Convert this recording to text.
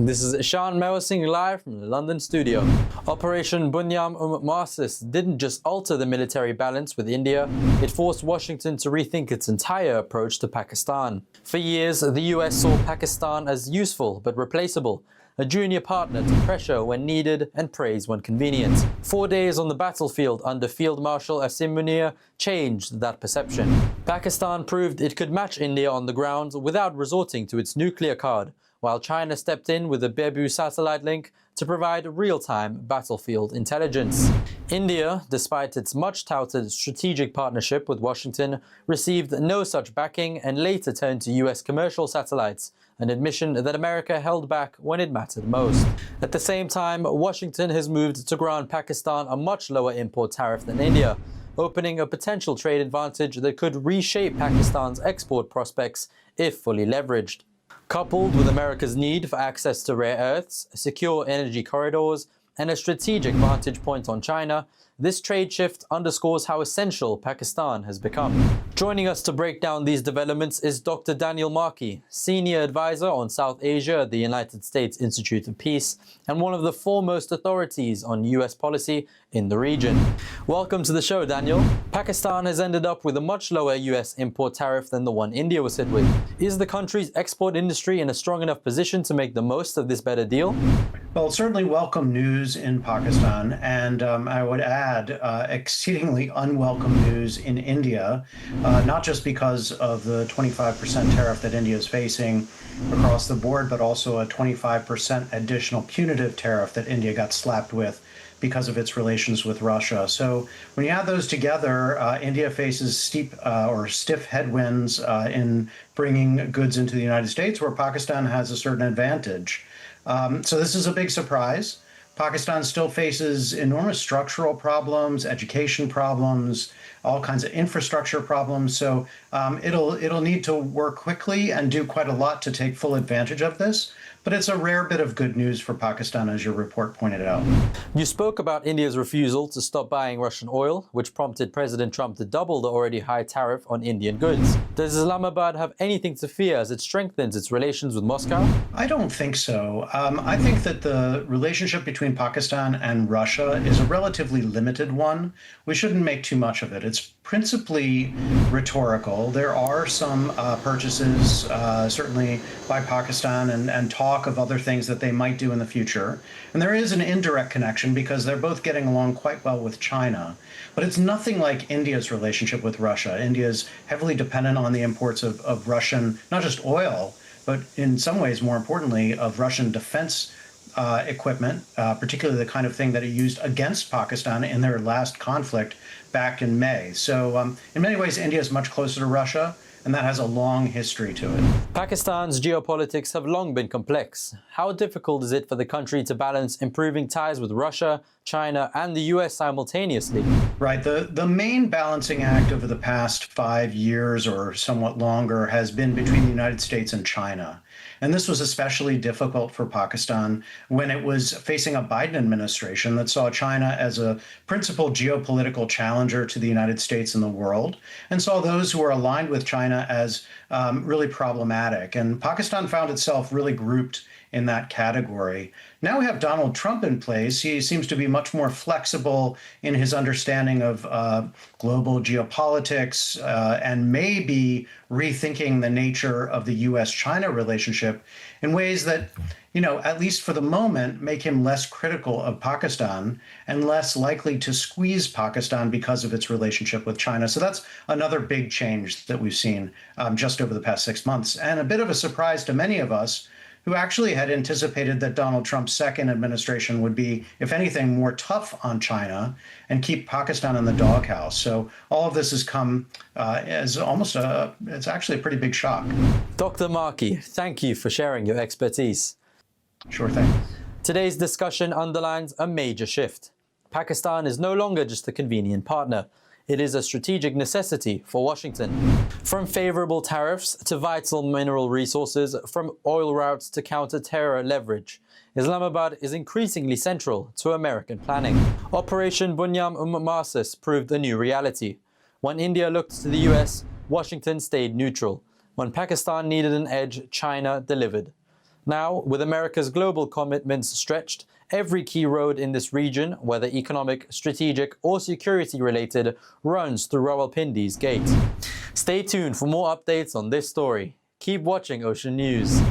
This is Sean Mewasing live from the London studio. Operation Bunyam Marsis didn't just alter the military balance with India, it forced Washington to rethink its entire approach to Pakistan. For years, the US saw Pakistan as useful but replaceable, a junior partner to pressure when needed and praise when convenient. 4 days on the battlefield under Field Marshal Asim Munir changed that perception. Pakistan proved it could match India on the ground without resorting to its nuclear card, while China stepped in with the Bebu satellite link to provide real-time battlefield intelligence. India, despite its much-touted strategic partnership with Washington, received no such backing and later turned to US commercial satellites, an admission that America held back when it mattered most. At the same time, Washington has moved to grant Pakistan a much lower import tariff than India, opening a potential trade advantage that could reshape Pakistan's export prospects if fully leveraged. Coupled with America's need for access to rare earths, secure energy corridors, and a strategic vantage point on China, this trade shift underscores how essential Pakistan has become. Joining us to break down these developments is Dr. Daniel Markey, Senior Advisor on South Asia at the United States Institute of Peace and one of the foremost authorities on US policy in the region. Welcome to the show, Daniel. Pakistan has ended up with a much lower US import tariff than the one India was hit with. Is the country's export industry in a strong enough position to make the most of this better deal? Well, it's certainly welcome news in Pakistan, and I would add exceedingly unwelcome news in India, not just because of the 25% tariff that India is facing across the board, but also a 25% additional punitive tariff that India got slapped with because of its relations with Russia. So when you add those together, India faces stiff headwinds in bringing goods into the United States, where Pakistan has a certain advantage. So this is a big surprise. Pakistan still faces enormous structural problems, education problems, all kinds of infrastructure problems. So it'll need to work quickly and do quite a lot to take full advantage of this. But it's a rare bit of good news for Pakistan, as your report pointed out. You spoke about India's refusal to stop buying Russian oil, which prompted President Trump to double the already high tariff on Indian goods. Does Islamabad have anything to fear as it strengthens its relations with Moscow? I don't think so. I think that the relationship between Pakistan and Russia is a relatively limited one. We shouldn't make too much of it. It's principally rhetorical. There are some purchases, certainly by Pakistan, and talk of other things that they might do in the future. And there is an indirect connection because they're both getting along quite well with China. But it's nothing like India's relationship with Russia. India is heavily dependent on the imports of Russian, not just oil, but in some ways, more importantly, of Russian defense equipment, particularly the kind of thing that it used against Pakistan in their last conflict back in May. So in many ways, India is much closer to Russia, and that has a long history to it. Pakistan's geopolitics have long been complex. How difficult is it for the country to balance improving ties with Russia, China, and the US simultaneously? Right. The main balancing act over the past 5 years or somewhat longer has been between the United States and China. And this was especially difficult for Pakistan when it was facing a Biden administration that saw China as a principal geopolitical challenger to the United States and the world, and saw those who were aligned with China as really problematic. And Pakistan found itself really grouped in that category. Now we have Donald Trump in place. He seems to be much more flexible in his understanding of global geopolitics and maybe rethinking the nature of the US-China relationship in ways that, at least for the moment, make him less critical of Pakistan and less likely to squeeze Pakistan because of its relationship with China. So that's another big change that we've seen just over the past 6 months, and a bit of a surprise to many of us who actually had anticipated that Donald Trump's second administration would be, if anything, more tough on China and keep Pakistan in the doghouse. So all of this has come as it's actually a pretty big shock. Dr. Markey, thank you for sharing your expertise. Sure thing. Today's discussion underlines a major shift. Pakistan is no longer just a convenient partner. It is a strategic necessity for Washington. From favorable tariffs to vital mineral resources, from oil routes to counter-terror leverage, Islamabad is increasingly central to American planning. Operation Bunyam Marsis proved a new reality. When India looked to the US, Washington stayed neutral. When Pakistan needed an edge, China delivered. Now, with America's global commitments stretched, every key road in this region, whether economic, strategic, or security related, runs through Rawalpindi's gate. Stay tuned for more updates on this story. Keep watching Ocean News.